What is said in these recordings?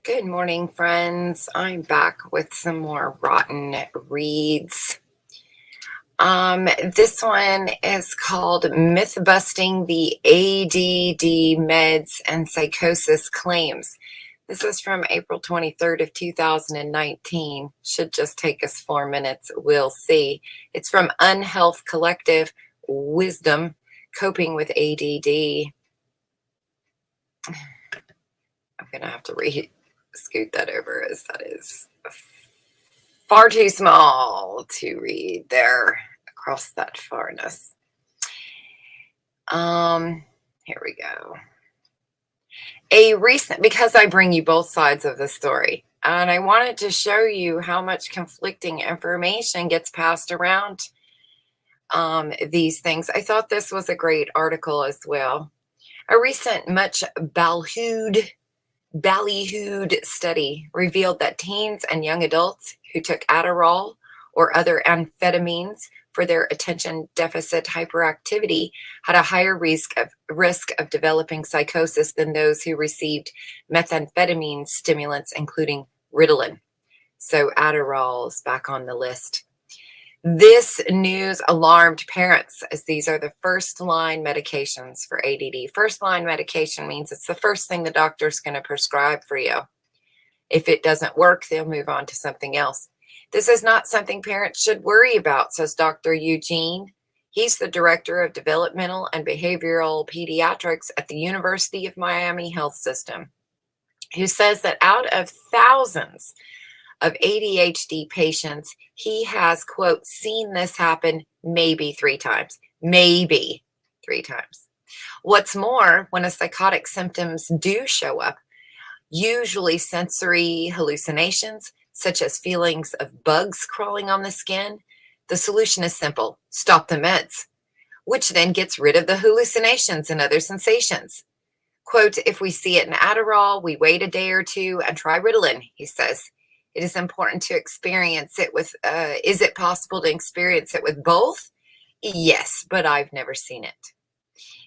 Good morning, friends. I'm back with some more rotten reads. This one is called Mythbusting the ADD Meds and Psychosis Claims. This is from April 23rd of 2019. Should just take us 4 minutes. We'll see. It's from Unhealth Collective Wisdom, Coping with ADD. I'm going to have to scoot that over as that is far too small to read there across that farness. Here we go. Because I bring you both sides of the story, and I wanted to show you how much conflicting information gets passed around these things. I thought this was a great article as well. A recent much ballyhooed study revealed that teens and young adults who took Adderall or other amphetamines for their attention deficit hyperactivity had a higher risk of developing psychosis than those who received methamphetamine stimulants, including Ritalin. So Adderall is back on the list. This news alarmed parents, as these are the first-line medications for ADD. First-line medication means it's the first thing the doctor's going to prescribe for you. If it doesn't work, they'll move on to something else. This is not something parents should worry about, says Dr. Eugene. He's the director of developmental and behavioral pediatrics at the University of Miami Health System, who says that out of thousands of ADHD patients, he has, quote, seen this happen maybe 3 times. Maybe 3 times. What's more, when a psychotic symptoms do show up, usually sensory hallucinations, such as feelings of bugs crawling on the skin, the solution is simple: stop the meds, which then gets rid of the hallucinations and other sensations. Quote, if we see it in Adderall, we wait a day or 2 and try Ritalin, he says. It is important to experience it with, is it possible to experience it with both? Yes, but I've never seen it.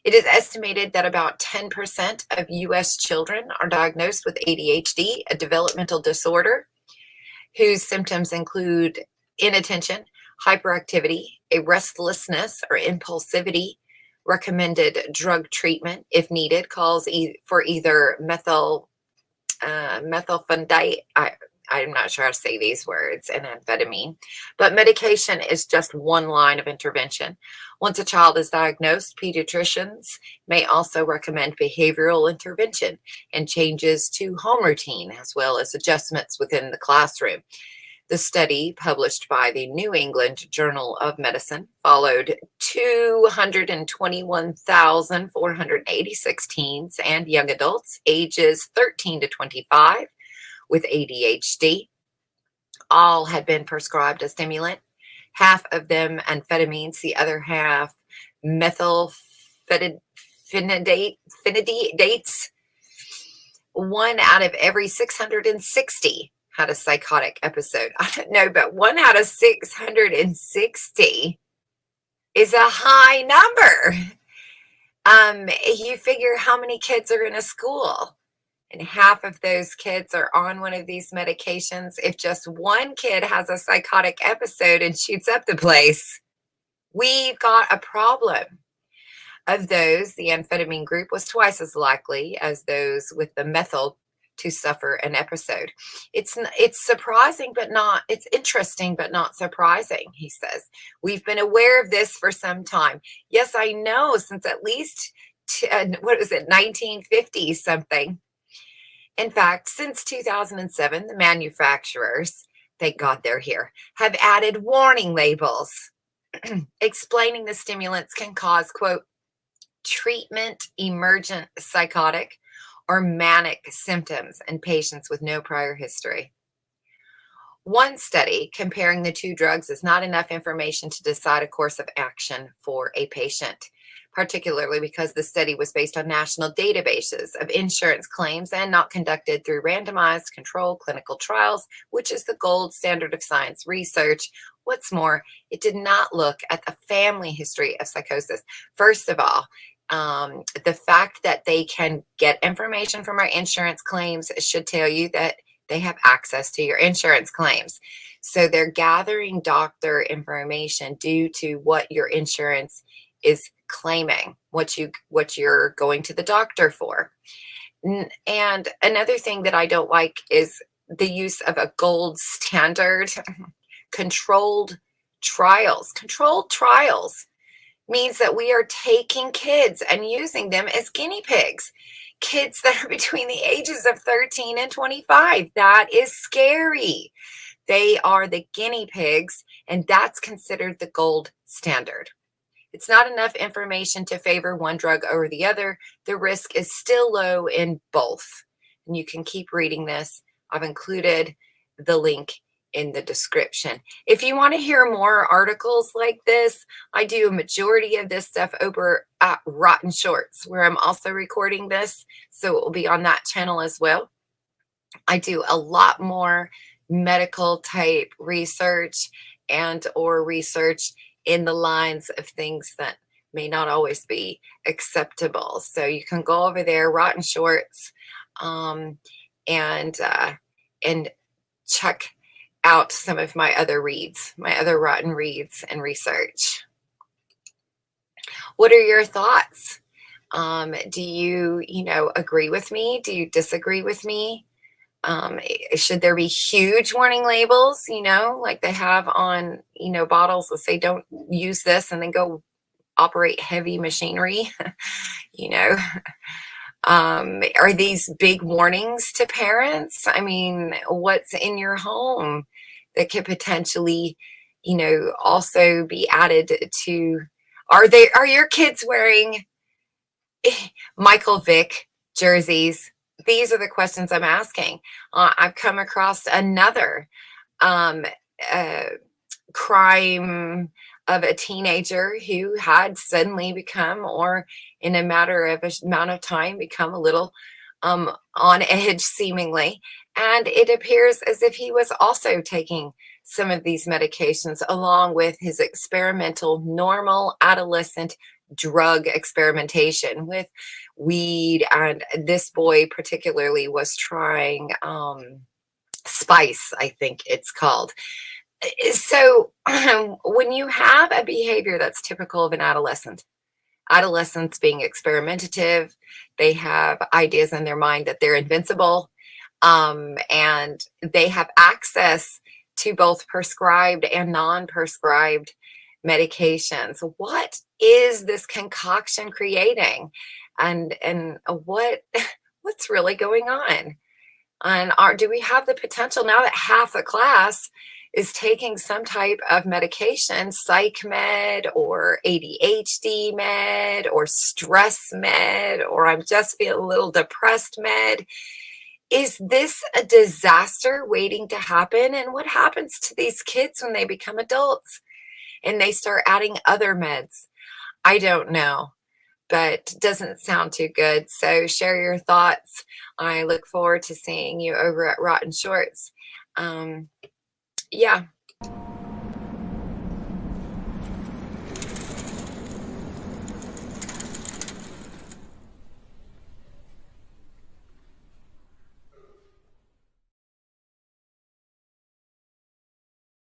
It is estimated that about 10% of U.S. children are diagnosed with ADHD, a developmental disorder, whose symptoms include inattention, hyperactivity, a restlessness or impulsivity. Recommended drug treatment, if needed, calls for either methylphenidate, I'm not sure how to say these words, and amphetamine. But medication is just one line of intervention. Once a child is diagnosed, pediatricians may also recommend behavioral intervention and changes to home routine, as well as adjustments within the classroom. The study, published by the New England Journal of Medicine, followed 221,486 teens and young adults ages 13 to 25 with ADHD. All had been prescribed a stimulant, half of them amphetamines, the other half methylphenidates. 1 out of every 660 had a psychotic episode. I don't know, but 1 out of 660 is a high number. You figure how many kids are in a school, and half of those kids are on one of these medications. If just one kid has a psychotic episode and shoots up the place, we've got a problem. Of those, the amphetamine group was twice as likely as those with the methyl to suffer an episode. It's surprising, but not, it's interesting, but not surprising, he says. We've been aware of this for some time. Yes, I know, since at least, 1950 something. In fact, since 2007, the manufacturers, thank God they're here, have added warning labels explaining the stimulants can cause, quote, treatment emergent psychotic or manic symptoms in patients with no prior history. One study comparing the 2 drugs is not enough information to decide a course of action for a patient, particularly because the study was based on national databases of insurance claims and not conducted through randomized controlled clinical trials, which is the gold standard of science research. What's more, it did not look at the family history of psychosis. First of all, The fact that they can get information from our insurance claims should tell you that they have access to your insurance claims. So they're gathering doctor information due to what your insurance is claiming, what you're going to the doctor for. And another thing that I don't like is the use of a gold standard. Controlled trials. Controlled trials means that we are taking kids and using them as guinea pigs. Kids that are between the ages of 13 and 25. That is scary. They are the guinea pigs, and that's considered the gold standard. It's not enough information to favor one drug over the other. The risk is still low in both. And you can keep reading this. I've included the link in the description. If you want to hear more articles like this, I do a majority of this stuff over at Rotten Shorts, where I'm also recording this, so it will be on that channel as well. I do a lot more medical type research or research in the lines of things that may not always be acceptable. So you can go over there, Rotten Shorts, and check out some of my other reads, my other rotten reads and research. What are your thoughts? Do you agree with me? Do you disagree with me? Should there be huge warning labels, like they have on, bottles that say don't use this and then go operate heavy machinery? Are these big warnings to parents? I mean, what's in your home that could potentially, also be added to? Are your kids wearing Michael Vick jerseys? These are the questions I'm asking. I've come across another crime of a teenager who had suddenly become, or in a matter of amount of time, become a little on edge seemingly. And it appears as if he was also taking some of these medications along with his experimental, normal adolescent drug experimentation with weed. And this boy particularly was trying spice, I think it's called. So when you have a behavior that's typical of an adolescent, adolescents being experimentative, they have ideas in their mind that they're invincible, and they have access to both prescribed and non-prescribed medications. What is this concoction creating? And what's really going on? And do we have the potential now that half the class is taking some type of medication, psych med or ADHD med or stress med, or I'm just feeling a little depressed med? Is this a disaster waiting to happen? And what happens to these kids when they become adults and they start adding other meds? I don't know, but doesn't sound too good. So share your thoughts. I look forward to seeing you over at Rotten Shorts. Yeah.